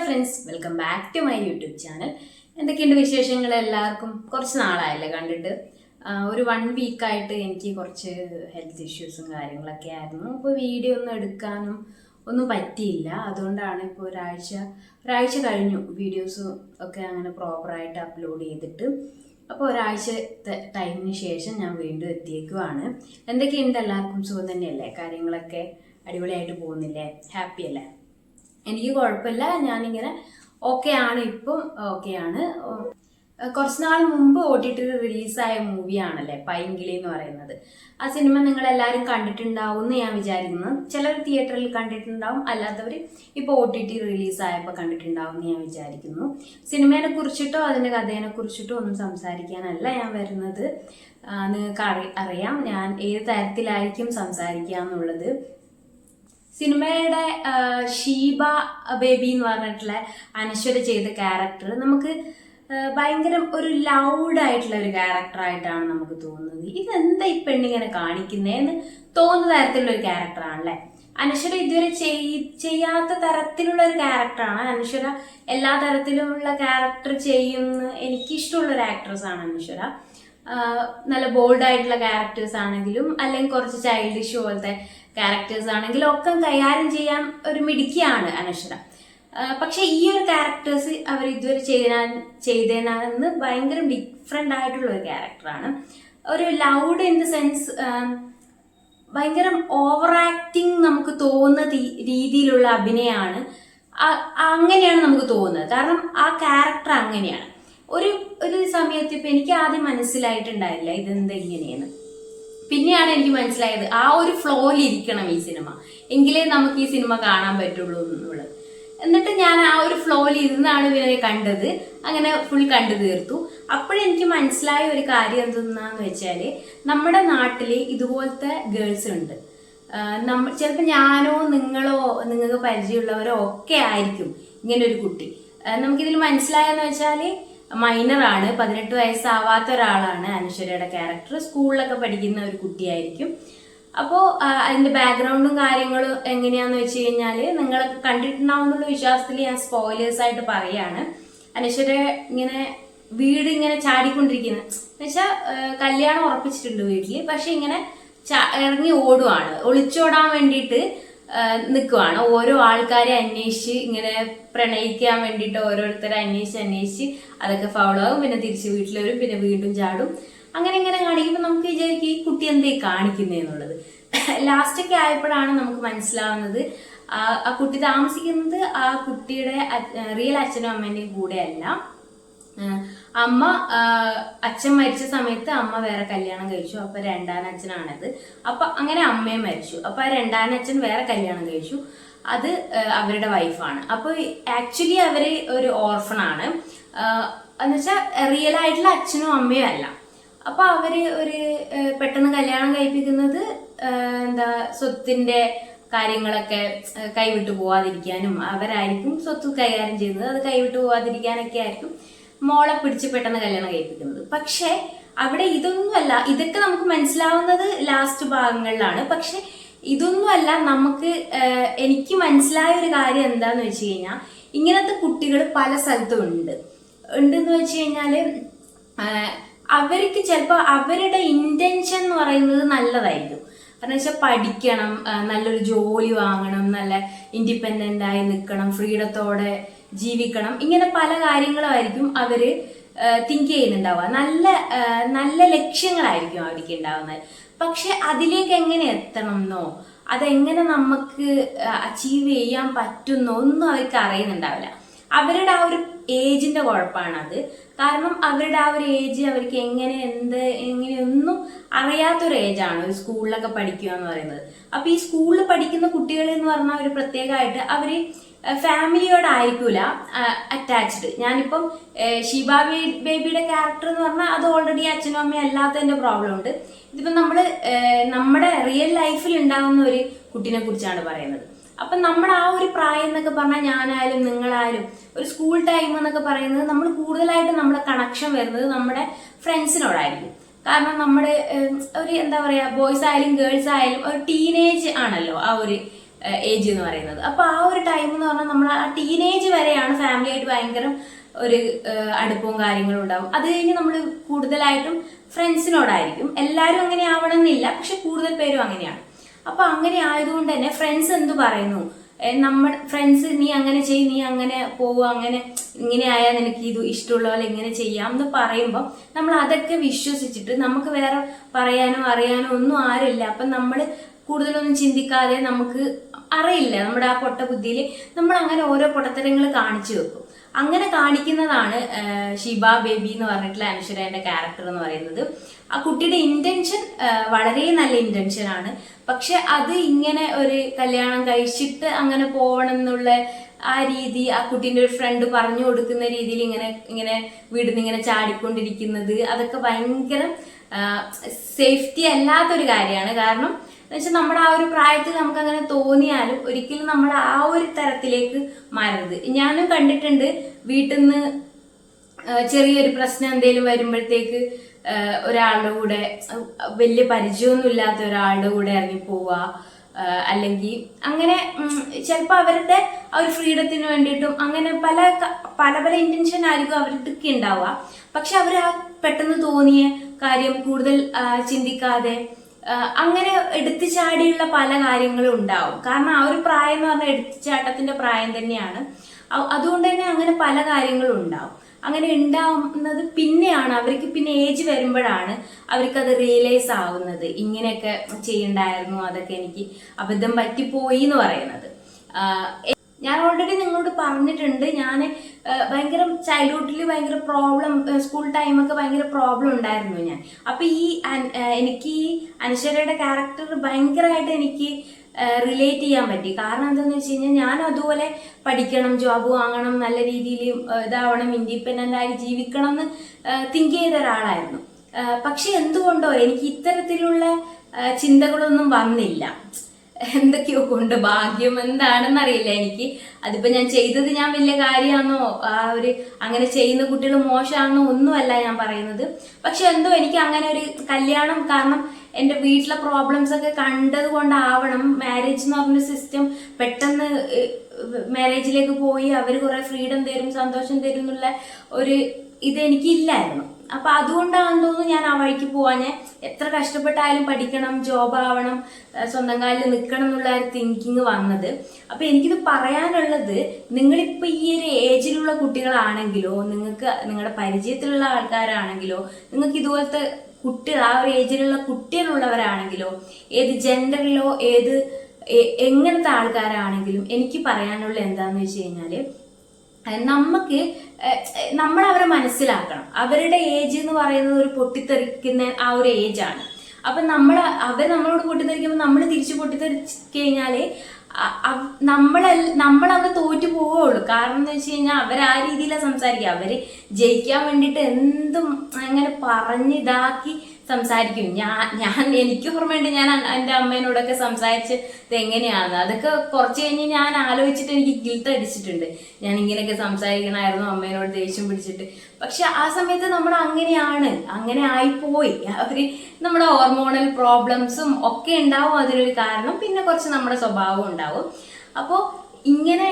Friends, welcome back to my YouTube channel. എന്തൊക്കെയുണ്ട് വിശേഷങ്ങൾ? എല്ലാവർക്കും കുറച്ച് നാളായല്ലേ കണ്ടിട്ട്. ഒരു 1 വീക്കായിട്ട് എനിക്ക് കുറച്ച് ഹെൽത്ത് ഇഷ്യൂസും കാര്യങ്ങളൊക്കെ ആയിരുന്നു. അപ്പോൾ വീഡിയോ ഒന്നും എടുക്കാനും ഒന്നും പറ്റിയില്ല. അതുകൊണ്ടാണ് ഇപ്പോൾ ഒരാഴ്ച കഴിഞ്ഞു വീഡിയോസ് ഒക്കെ അങ്ങനെ പ്രോപ്പറായിട്ട് അപ്ലോഡ് ചെയ്തിട്ട്. അപ്പോൾ ഒരാഴ്ചത്തെ ടൈമിന് ശേഷം ഞാൻ വീണ്ടും എത്തിയേക്കുവാണ്. എന്തൊക്കെയുണ്ട്? എല്ലാവർക്കും സുഖം തന്നെയല്ലേ? കാര്യങ്ങളൊക്കെ അടിപൊളിയായിട്ട് പോകുന്നില്ലേ? ഹാപ്പി അല്ലേ? എനിക്ക് കുഴപ്പമില്ല, ഞാനിങ്ങനെ ഓക്കെ ആണ്, ഇപ്പം ഓക്കെ ആണ്. കുറച്ച് നാൾ മുമ്പ് OTT റിലീസായ മൂവിയാണല്ലേ പൈങ്കിളി എന്ന് പറയുന്നത്. ആ സിനിമ നിങ്ങൾ എല്ലാവരും കണ്ടിട്ടുണ്ടാവും എന്ന് ഞാൻ വിചാരിക്കുന്നു. ചിലർ തിയേറ്ററിൽ കണ്ടിട്ടുണ്ടാവും, അല്ലാത്തവർ ഇപ്പോൾ OTT റിലീസായപ്പോൾ കണ്ടിട്ടുണ്ടാവും എന്ന് ഞാൻ വിചാരിക്കുന്നു. സിനിമയെ കുറിച്ചിട്ടോ അതിൻ്റെ കഥയെ കുറിച്ചിട്ടോ ഒന്നും സംസാരിക്കാനല്ല ഞാൻ വരുന്നത്. നിങ്ങൾക്ക് അറിയാം ഞാൻ ഏത് തരത്തിലായിരിക്കും സംസാരിക്കുക എന്നുള്ളത്. സിനിമയുടെ ഷീബ ബേബി എന്ന് പറഞ്ഞിട്ടുള്ള അനശ്വര ചെയ്ത ക്യാരക്ടർ നമുക്ക് ഭയങ്കര ഒരു ലൗഡായിട്ടുള്ള ഒരു ക്യാരക്ടറായിട്ടാണ് നമുക്ക് തോന്നുന്നത്. ഇതെന്താ ഈ പെണ്ണിങ്ങനെ കാണിക്കുന്നതെന്ന് തോന്നുന്ന തരത്തിലുള്ള ഒരു ക്യാരക്ടറാണല്ലേ. അനശ്വര ഇതുവരെ ചെയ്യാത്ത തരത്തിലുള്ള ഒരു ക്യാരക്ടറാണ്. അനശ്വര എല്ലാ തരത്തിലുമുള്ള ക്യാരക്ടർ ചെയ്യുന്ന എനിക്കിഷ്ടമുള്ള ഒരു ആക്ട്രസ് അനശ്വര. നല്ല ബോൾഡ് ആയിട്ടുള്ള ക്യാരക്ടേഴ്സ് ആണെങ്കിലും അല്ലെങ്കിൽ കുറച്ച് ചൈൽഡിഷ് പോലത്തെ ക്യാരക്ടേഴ്സ് ആണെങ്കിലും ഒക്കെ കൈകാര്യം ചെയ്യാൻ ഒരു മിടുക്കിയാണ് അനശ്വര. പക്ഷെ ഈ ഒരു ക്യാരക്ടേഴ്സ് അവർ ഇതുവരെ ചെയ്തതിനാന്ന് ഭയങ്കര ഡിഫറെൻ്റ് ആയിട്ടുള്ള ഒരു ക്യാരക്ടറാണ്. ഒരു ലൗഡ് ഇൻ ദ സെൻസ് ഭയങ്കര ഓവർ ആക്ടിങ് നമുക്ക് തോന്നുന്ന രീതിയിലുള്ള അഭിനയമാണ്. അങ്ങനെയാണ് നമുക്ക് തോന്നുന്നത്. കാരണം ആ ക്യാരക്ടർ അങ്ങനെയാണ്. ഒരു സമയത്ത് ഇപ്പം എനിക്ക് ആദ്യം മനസ്സിലായിട്ടുണ്ടായില്ല ഇതെന്താ ഇങ്ങനെയെന്ന്. പിന്നെയാണ് എനിക്ക് മനസ്സിലായത് ആ ഒരു ഫ്ലോയിൽ ഇരിക്കണം ഈ സിനിമ, എങ്കിലേ നമുക്ക് ഈ സിനിമ കാണാൻ പറ്റുള്ളൂ എന്നുള്ളത്. എന്നിട്ട് ഞാൻ ആ ഒരു ഫ്ലോയിൽ ഇരുന്നാണ് ഇവരെ കണ്ടത്. അങ്ങനെ ഫുൾ കണ്ടു തീർത്തു. അപ്പോഴെനിക്ക് മനസ്സിലായ ഒരു കാര്യം എന്തെന്നാന്ന് വെച്ചാൽ, നമ്മുടെ നാട്ടിൽ ഇതുപോലത്തെ ഗേൾസ് ഉണ്ട്. ചിലപ്പോൾ ഞാനോ നിങ്ങളോ നിങ്ങൾക്ക് പരിചയമുള്ളവരോ ഒക്കെ ആയിരിക്കും ഇങ്ങനെ ഒരു കുട്ടി. നമുക്കിതിൽ മനസ്സിലായെന്ന് വെച്ചാൽ മൈനറാണ്, 18 വയസ്സാവാത്ത ഒരാളാണ് അനശ്വരയുടെ ക്യാരക്ടർ. സ്കൂളിലൊക്കെ പഠിക്കുന്ന ഒരു കുട്ടിയായിരിക്കും. അപ്പോൾ അതിൻ്റെ ബാക്ക്ഗ്രൗണ്ടും കാര്യങ്ങളും എങ്ങനെയാന്ന് വെച്ച് കഴിഞ്ഞാൽ നിങ്ങളൊക്കെ കണ്ടിട്ടുണ്ടാവുന്നുള്ള വിശ്വാസത്തിൽ ഞാൻ സ്പോയിലേഴ്സായിട്ട് പറയാണ്. അനശ്വര ഇങ്ങനെ വീട് ഇങ്ങനെ ചാടിക്കൊണ്ടിരിക്കുന്നത് എന്ന് വെച്ചാൽ കല്യാണം ഉറപ്പിച്ചിട്ടുണ്ട് വീട്ടിൽ, പക്ഷെ ഇങ്ങനെ ഇറങ്ങി ഓടുവാണ്, ഒളിച്ചോടാൻ വേണ്ടിയിട്ട് നിൽക്കുവാണ്. ഓരോ ആൾക്കാരെ അന്വേഷിച്ച് ഇങ്ങനെ പ്രണയിക്കാൻ വേണ്ടിയിട്ട് ഓരോരുത്തരെ അന്വേഷിച്ച് അതൊക്കെ ഫൗളാകും. പിന്നെ തിരിച്ച് വീട്ടിൽ വരും, പിന്നെ വീണ്ടും ചാടും. അങ്ങനെ കാണിക്കുമ്പോൾ നമുക്ക് വിചാരിക്കും ഈ കുട്ടി എന്തേ കാണിക്കുന്നതെന്നുള്ളത്. ലാസ്റ്റൊക്കെ ആയപ്പോഴാണ് നമുക്ക് മനസ്സിലാവുന്നത് ആ കുട്ടി താമസിക്കുന്നത് ആ കുട്ടിയുടെ റിയൽ അച്ഛനും അമ്മേൻ്റെയും കൂടെയല്ല. അച്ഛൻ മരിച്ച സമയത്ത് അമ്മ വേറെ കല്യാണം കഴിച്ചു. അപ്പൊ രണ്ടാനച്ഛനാണത്. അപ്പൊ അങ്ങനെ അമ്മയും മരിച്ചു. അപ്പൊ ആ രണ്ടാനച്ഛൻ വേറെ കല്യാണം കഴിച്ചു. അത് അവരുടെ വൈഫാണ്. അപ്പൊ ആക്ച്വലി അവര് ഒരു ഓർഫണാണ്. എന്നുവെച്ചാൽ റിയൽ ആയിട്ടുള്ള അച്ഛനും അമ്മയും അല്ല. അപ്പൊ അവര് പെട്ടെന്ന് കല്യാണം കഴിപ്പിക്കുന്നത് സ്വത്തിന്റെ കാര്യങ്ങളൊക്കെ കൈവിട്ടു പോവാതിരിക്കാനും അവരായിരിക്കും സ്വത്ത് കൈകാര്യം ചെയ്യുന്നത്. അത് കൈവിട്ടു പോവാതിരിക്കാനൊക്കെ ആയിരിക്കും മോളെ പിടിച്ച് പെട്ടെന്ന് കല്യാണം കഴിപ്പിക്കുന്നത്. പക്ഷെ അവിടെ ഇതൊന്നുമല്ല. ഇതൊക്കെ നമുക്ക് മനസ്സിലാവുന്നത് ലാസ്റ്റ് ഭാഗങ്ങളിലാണ്. പക്ഷെ ഇതൊന്നുമല്ല. എനിക്ക് മനസ്സിലായ ഒരു കാര്യം എന്താന്ന് വെച്ച് കഴിഞ്ഞാൽ, ഇങ്ങനത്തെ കുട്ടികൾ പല സ്ഥലത്തും ഉണ്ടെന്ന് വെച്ച് കഴിഞ്ഞാല് അവർക്ക് ചിലപ്പോൾ അവരുടെ ഇന്റൻഷൻ എന്ന് പറയുന്നത് നല്ലതായിരിക്കും. കാരണം വെച്ചാൽ പഠിക്കണം, നല്ലൊരു ജോലി വാങ്ങണം, നല്ല ഇൻഡിപെൻഡൻ്റ് ആയി നിൽക്കണം, ഫ്രീഡത്തോടെ ജീവിക്കണം, ഇങ്ങനെ പല കാര്യങ്ങളുമായിരിക്കും അവര് തിങ്ക് ചെയ്യുന്നുണ്ടാവുക. നല്ല ലക്ഷ്യങ്ങളായിരിക്കും അവർക്ക് ഉണ്ടാവുന്നത്. പക്ഷെ അതിലേക്ക് എങ്ങനെ എത്തണം എന്നോ അതെങ്ങനെ നമുക്ക് അച്ചീവ് ചെയ്യാൻ പറ്റുന്നോ ഒന്നും അവർക്ക് അറിയുന്നുണ്ടാവില്ല. അവരുടെ ആ ഒരു ഏജിന്റെ കുഴപ്പമാണത്. കാരണം അവരുടെ ആ ഒരു ഏജ് അവർക്ക് എങ്ങനെയൊന്നും അറിയാത്തൊരു ഏജാണ് ഒരു സ്കൂളിലൊക്കെ പഠിക്കുക എന്ന് പറയുന്നത്. അപ്പൊ ഈ സ്കൂളിൽ പഠിക്കുന്ന കുട്ടികൾ എന്ന് പറഞ്ഞാൽ ഒരു പ്രത്യേകമായിട്ട് അവര് ഫാമിലിയോടായിരിക്കൂല അറ്റാച്ച്ഡ്. ഞാനിപ്പം ഷീബ ബേബിയുടെ ക്യാരക്ടർ എന്ന് പറഞ്ഞാൽ അത് ഓൾറെഡി അച്ഛനും അമ്മയും അല്ലാത്തതിന്റെ പ്രോബ്ലം ഉണ്ട്. ഇതിപ്പോ നമ്മുടെ റിയൽ ലൈഫിൽ ഉണ്ടാകുന്ന ഒരു കുട്ടീനെ കുറിച്ചാണ് പറയുന്നത്. അപ്പൊ നമ്മുടെ ആ ഒരു പ്രായം എന്നൊക്കെ പറഞ്ഞാൽ ഞാനായാലും നിങ്ങളായാലും ഒരു സ്കൂൾ ടൈം എന്നൊക്കെ പറയുന്നത് നമ്മൾ കൂടുതലായിട്ട് നമ്മുടെ കണക്ഷൻ വരുന്നത് നമ്മുടെ ഫ്രണ്ട്സിനോടായിരിക്കും. കാരണം നമ്മുടെ ഒരു ബോയ്സ് ആയാലും ഗേൾസ് ആയാലും ഒരു ടീനേജ് ആണല്ലോ ആ ഒരു ഏജ് എന്ന് പറയുന്നത്. അപ്പോൾ ആ ഒരു ടൈം എന്ന് പറഞ്ഞാൽ നമ്മൾ ആ ടീനേജ് വരെയാണ് ഫാമിലിയായിട്ട് ഭയങ്കര ഒരു അടുപ്പവും കാര്യങ്ങളും ഉണ്ടാവും. അത് കഴിഞ്ഞ് നമ്മൾ കൂടുതലായിട്ടും ഫ്രണ്ട്സിനോടായിരിക്കും. എല്ലാവരും അങ്ങനെ ആവണം എന്നില്ല, പക്ഷെ കൂടുതൽ പേരും അങ്ങനെയാണ്. അപ്പൊ അങ്ങനെ ആയതുകൊണ്ട് തന്നെ ഫ്രണ്ട്സ് എന്ത് പറയുന്നു, നമ്മുടെ ഫ്രണ്ട്സ് നീ അങ്ങനെ ചെയ്യും, നീ അങ്ങനെ പോവുക, അങ്ങനെ ഇങ്ങനെ ആയാൽ നിനക്ക് ഇത് ഇഷ്ടമുള്ള പോലെ ഇങ്ങനെ ചെയ്യാം എന്ന് പറയുമ്പോൾ നമ്മൾ അതൊക്കെ വിശ്വസിച്ചിട്ട് നമുക്ക് വേറെ പറയാനോ അറിയാനോ ഒന്നും ആരില്ല. അപ്പം നമ്മൾ കൂടുതലൊന്നും ചിന്തിക്കാതെ, നമുക്ക് അറിയില്ല, നമ്മുടെ ആ പൊട്ട ബുദ്ധിയിൽ നമ്മൾ അങ്ങനെ ഓരോ പൊട്ടത്തരങ്ങൾ കാണിച്ചു വെക്കും. അങ്ങനെ കാണിക്കുന്നതാണ് ഷിബ ബേബി എന്ന് പറഞ്ഞിട്ടുള്ള അനശ്വരേന്റെ ക്യാരക്ടർ എന്ന് പറയുന്നത്. ആ കുട്ടിയുടെ ഇന്റൻഷൻ വളരെ നല്ല ഇന്റൻഷൻ ആണ്. പക്ഷെ അത് ഇങ്ങനെ ഒരു കല്യാണം കഴിച്ചിട്ട് അങ്ങനെ പോകണം എന്നുള്ള ആ രീതി, ആ കുട്ടീൻ്റെ ഒരു ഫ്രണ്ട് പറഞ്ഞു കൊടുക്കുന്ന രീതിയിൽ ഇങ്ങനെ വീടിന്ന് ഇങ്ങനെ ചാടിക്കൊണ്ടിരിക്കുന്നത്, അതൊക്കെ ഭയങ്കര സേഫ്റ്റി അല്ലാത്തൊരു കാര്യമാണ്. കാരണം എന്ന് വെച്ചാൽ നമ്മുടെ ആ ഒരു പ്രായത്തിൽ നമുക്ക് അങ്ങനെ തോന്നിയാലും ഒരിക്കലും നമ്മൾ ആ ഒരു തരത്തിലേക്ക് മാറരുത്. ഞാനും കണ്ടിട്ടുണ്ട്, വീട്ടിൽ നിന്ന് ചെറിയൊരു പ്രശ്നം എന്തെങ്കിലും വരുമ്പോഴത്തേക്ക് ഒരാളുടെ കൂടെ, വലിയ പരിചയമൊന്നും ഇല്ലാത്ത ഒരാളുടെ കൂടെ ഇറങ്ങി പോവുക, അല്ലെങ്കിൽ അങ്ങനെ ചിലപ്പോൾ അവരുടെ ആ ഒരു ഫ്രീഡത്തിന് വേണ്ടിയിട്ടും അങ്ങനെ പല പല ഇന്റൻഷൻ ആയിരിക്കും അവർക്ക് ഉണ്ടാവുക. പക്ഷെ അവർ ആ പെട്ടെന്ന് തോന്നിയ കാര്യം കൂടുതൽ ചിന്തിക്കാതെ അങ്ങനെ എടുത്തു ചാടിയുള്ള പല കാര്യങ്ങളും ഉണ്ടാവും. കാരണം ആ ഒരു പ്രായം എന്ന് പറഞ്ഞാൽ എടുത്തുചാട്ടത്തിന്റെ പ്രായം തന്നെയാണ്. അതുകൊണ്ട് തന്നെ അങ്ങനെ പല കാര്യങ്ങളും ഉണ്ടാവും. അങ്ങനെ ഉണ്ടാവുന്നത് പിന്നെയാണ് അവർക്ക്, പിന്നെ ഏജ് വരുമ്പോഴാണ് അവർക്കത് റിയലൈസ് ആവുന്നത്, ഇങ്ങനെയൊക്കെ ചെയ്യണ്ടായിരുന്നു, അതൊക്കെ എനിക്ക് അബദ്ധം പറ്റിപ്പോയി എന്ന് പറയുന്നത്. ഞാൻ ഓൾറെഡി നിങ്ങളോട് പറഞ്ഞിട്ടുണ്ട്, ഞാൻ ഭയങ്കര ചൈൽഡ്ഹുഡിൽ ഭയങ്കര പ്രോബ്ലം, സ്കൂൾ ടൈമൊക്കെ ഭയങ്കര പ്രോബ്ലം ഉണ്ടായിരുന്നു ഞാൻ. അപ്പൊ എനിക്ക് ഈ അനശ്വരയുടെ ക്യാരക്ടർ ഭയങ്കരമായിട്ട് എനിക്ക് റിലേറ്റ് ചെയ്യാൻ പറ്റി. കാരണം എന്താണെന്ന് വെച്ച് കഴിഞ്ഞാൽ ഞാനും അതുപോലെ പഠിക്കണം, ജോബ് വാങ്ങണം, നല്ല രീതിയിൽ ഇതാവണം, ഇൻഡിപെൻഡൻ്റ് ആയി ജീവിക്കണം എന്ന് തിങ്ക് ചെയ്ത ഒരാളായിരുന്നു. പക്ഷെ എന്തുകൊണ്ടോ എനിക്ക് ഇത്തരത്തിലുള്ള ചിന്തകളൊന്നും വന്നില്ല. എന്തൊക്കെയോ കൊണ്ട്, ഭാഗ്യം എന്താണെന്നറിയില്ല എനിക്ക്. അതിപ്പോ ഞാൻ ചെയ്തത് ഞാൻ വലിയ കാര്യമാണോ, ആ ഒരു അങ്ങനെ ചെയ്യുന്ന കുട്ടികൾ മോശമാണെന്നോ ഒന്നുമല്ല ഞാൻ പറയുന്നത്. പക്ഷെ എന്തോ എനിക്ക് അങ്ങനെ ഒരു കല്യാണം, കാരണം എൻ്റെ വീട്ടിലെ പ്രോബ്ലംസ് ഒക്കെ കണ്ടത് കൊണ്ടാവണം, മാരേജ് എന്ന് പറഞ്ഞ സിസ്റ്റം പെട്ടെന്ന് മാരേജിലേക്ക് പോയി അവർ കുറെ ഫ്രീഡം തരും, സന്തോഷം തരും എന്നുള്ള ഒരു ഇത് എനിക്കില്ലായിരുന്നു. അപ്പൊ അതുകൊണ്ടാണെന്ന് തോന്നുന്നു ഞാൻ ആ വഴിക്ക് പോവാൻ. എത്ര കഷ്ടപ്പെട്ടായാലും പഠിക്കണം, ജോബ് ആവണം, സ്വന്തം കാലിൽ നിൽക്കണം എന്നുള്ള ഒരു തിങ്കിങ് വന്നത്. അപ്പൊ എനിക്കിത് പറയാനുള്ളത്, നിങ്ങളിപ്പോ ഈ ഒരു ഏജിലുള്ള കുട്ടികളാണെങ്കിലോ, നിങ്ങൾക്ക് നിങ്ങളുടെ പരിചയത്തിലുള്ള ആൾക്കാരാണെങ്കിലോ, നിങ്ങൾക്ക് ഇതുപോലത്തെ കുട്ടികൾ, ആ ഒരു ഏജിലുള്ള കുട്ടികളുള്ളവരാണെങ്കിലോ, ഏത് ജെൻഡറിലോ എങ്ങനത്തെ ആൾക്കാരാണെങ്കിലും എനിക്ക് പറയാനുള്ള എന്താന്ന് വെച്ച് കഴിഞ്ഞാല്, നമ്മൾ അവരെ മനസ്സിലാക്കണം. അവരുടെ ഏജ് എന്ന് പറയുന്നത് ഒരു പൊട്ടിത്തെറിക്കുന്ന ആ ഒരു ഏജാണ്. അപ്പൊ അവർ നമ്മളോട് പൊട്ടിത്തെറിക്കുമ്പോൾ നമ്മൾ തിരിച്ചു പൊട്ടിത്തെറിച്ച് കഴിഞ്ഞാല് നമ്മളവിടെ തോറ്റു പോവുള്ളൂ. കാരണം എന്ന് വെച്ച് കഴിഞ്ഞാൽ അവർ ആ രീതിയിലാണ് സംസാരിക്കുക. അവര് ജയിക്കാൻ വേണ്ടിയിട്ട് എന്തും അങ്ങനെ പറഞ്ഞിതാക്കി സംസാരിക്കും. എനിക്ക് ഓർമ്മയുണ്ട്, ഞാൻ എൻ്റെ അമ്മേനോടൊക്കെ സംസാരിച്ചത് എങ്ങനെയാണ്. അതൊക്കെ കുറച്ച് കഴിഞ്ഞ് ഞാൻ ആലോചിച്ചിട്ട് എനിക്ക് ഗിൽട്ട് അടിച്ചിട്ടുണ്ട്. ഞാൻ ഇങ്ങനെയൊക്കെ സംസാരിക്കണമായിരുന്നു അമ്മേനോട് ദേഷ്യം പിടിച്ചിട്ട്. പക്ഷെ ആ സമയത്ത് നമ്മൾ അങ്ങനെ ആയിപ്പോയി. നമ്മുടെ ഹോർമോണൽ പ്രോബ്ലംസും ഒക്കെ ഉണ്ടാവും അതിനൊരു കാരണം. പിന്നെ കുറച്ച് നമ്മുടെ സ്വഭാവം ഉണ്ടാവും. അപ്പോൾ ഇങ്ങനെ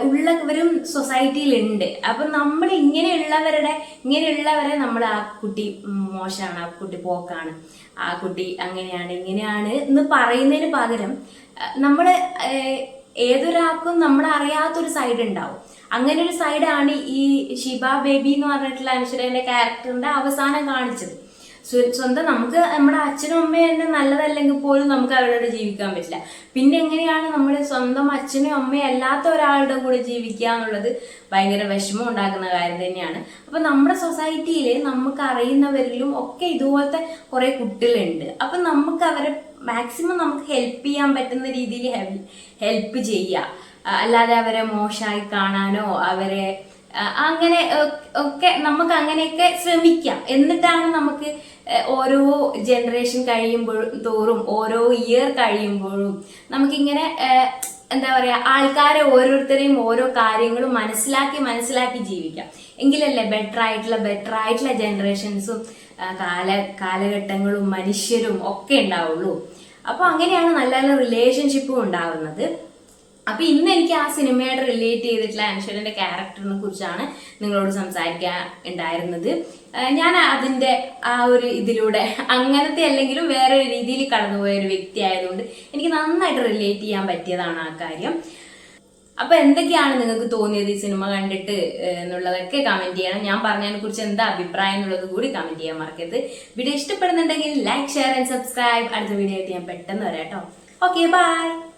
ഉള്ളവരും സൊസൈറ്റിയിലുണ്ട്. അപ്പൊ നമ്മൾ ഇങ്ങനെയുള്ളവരെ നമ്മൾ ആ കുട്ടി മോശമാണ്, ആ കുട്ടി പോക്കാണ്, ആ കുട്ടി അങ്ങനെയാണ് ഇങ്ങനെയാണ് എന്ന് പറയുന്നതിന് പകരം നമ്മൾ ഏതൊരാൾക്കും നമ്മൾ അറിയാത്തൊരു സൈഡ് ഉണ്ടാവും. അങ്ങനെ ഒരു സൈഡാണ് ഈ ഷിബ ബേബി എന്ന് പറഞ്ഞിട്ടുള്ള അനശ്വരേന്റെ ക്യാരക്ടറിന്റെ അവസാനം കാണിച്ചത്. സ്വന്തം നമുക്ക് നമ്മുടെ അച്ഛനും അമ്മയും തന്നെ നല്ലതല്ലെങ്കിൽ പോലും നമുക്ക് അവരോട് ജീവിക്കാൻ പറ്റില്ല. പിന്നെ എങ്ങനെയാണ് നമ്മൾ സ്വന്തം അച്ഛനും അമ്മയും അല്ലാത്ത ഒരാളുടെ കൂടെ ജീവിക്കുക എന്നുള്ളത് ഭയങ്കര വിഷമം ഉണ്ടാക്കുന്ന കാര്യം തന്നെയാണ്. അപ്പൊ നമ്മുടെ സൊസൈറ്റിയിൽ നമുക്ക് അറിയുന്നവരിലും ഒക്കെ ഇതുപോലത്തെ കുറെ കുട്ടികളുണ്ട്. അപ്പൊ നമുക്ക് അവരെ മാക്സിമം നമുക്ക് ഹെൽപ്പ് ചെയ്യാൻ പറ്റുന്ന രീതിയിൽ ഹെൽപ്പ് ചെയ്യുക. അല്ലാതെ അവരെ മോശമായി കാണാനോ അവരെ അങ്ങനെ ഒക്കെ നമുക്ക് അങ്ങനെയൊക്കെ ശ്രമിക്കാം. എന്നിട്ടാണ് നമുക്ക് ഓരോ ജനറേഷൻ തോറും ഓരോ ഇയർ കഴിയുമ്പോഴും നമുക്കിങ്ങനെ എന്താ പറയാ, ആൾക്കാരെ ഓരോരുത്തരെയും ഓരോ കാര്യങ്ങളും മനസ്സിലാക്കി ജീവിക്കാം. എങ്കിലല്ലേ ബെറ്റർ ആയിട്ടുള്ള ജനറേഷൻസും കാലഘട്ടങ്ങളും മനുഷ്യരും ഒക്കെ ഉണ്ടാവുള്ളൂ. അപ്പൊ അങ്ങനെയാണ് നല്ല നല്ല റിലേഷൻഷിപ്പും ഉണ്ടാവുന്നത്. അപ്പൊ ഇന്ന് എനിക്ക് ആ സിനിമയായിട്ട് റിലേറ്റ് ചെയ്തിട്ടുള്ള അൻഷലിന്റെ ക്യാരക്ടറിനെ കുറിച്ചാണ് നിങ്ങളോട് സംസാരിക്കാൻ ഉണ്ടായിരുന്നത്. ഞാൻ അതിന്റെ ആ ഒരു ഇതിലൂടെ അങ്ങനത്തെ അല്ലെങ്കിലും വേറെ ഒരു രീതിയിൽ കടന്നുപോയ ഒരു വ്യക്തി ആയതുകൊണ്ട് എനിക്ക് നന്നായിട്ട് റിലേറ്റ് ചെയ്യാൻ പറ്റിയതാണ് ആ കാര്യം. അപ്പൊ എന്തൊക്കെയാണ് നിങ്ങൾക്ക് തോന്നിയത് ഈ സിനിമ കണ്ടിട്ട് എന്നുള്ളതൊക്കെ കമന്റ് ചെയ്യണം. ഞാൻ പറഞ്ഞതിനെ കുറിച്ച് എന്താ അഭിപ്രായം എന്നുള്ളത് കൂടി കമന്റ് ചെയ്യാൻ മറക്കരുത്. വീഡിയോ ഇഷ്ടപ്പെടുന്നുണ്ടെങ്കിൽ ലൈക്ക്, ഷെയർ ആൻഡ് സബ്സ്ക്രൈബ്. അടുത്ത വീഡിയോ ആയിട്ട് ഞാൻ പെട്ടെന്ന് വരാം കേട്ടോ. Okay, by.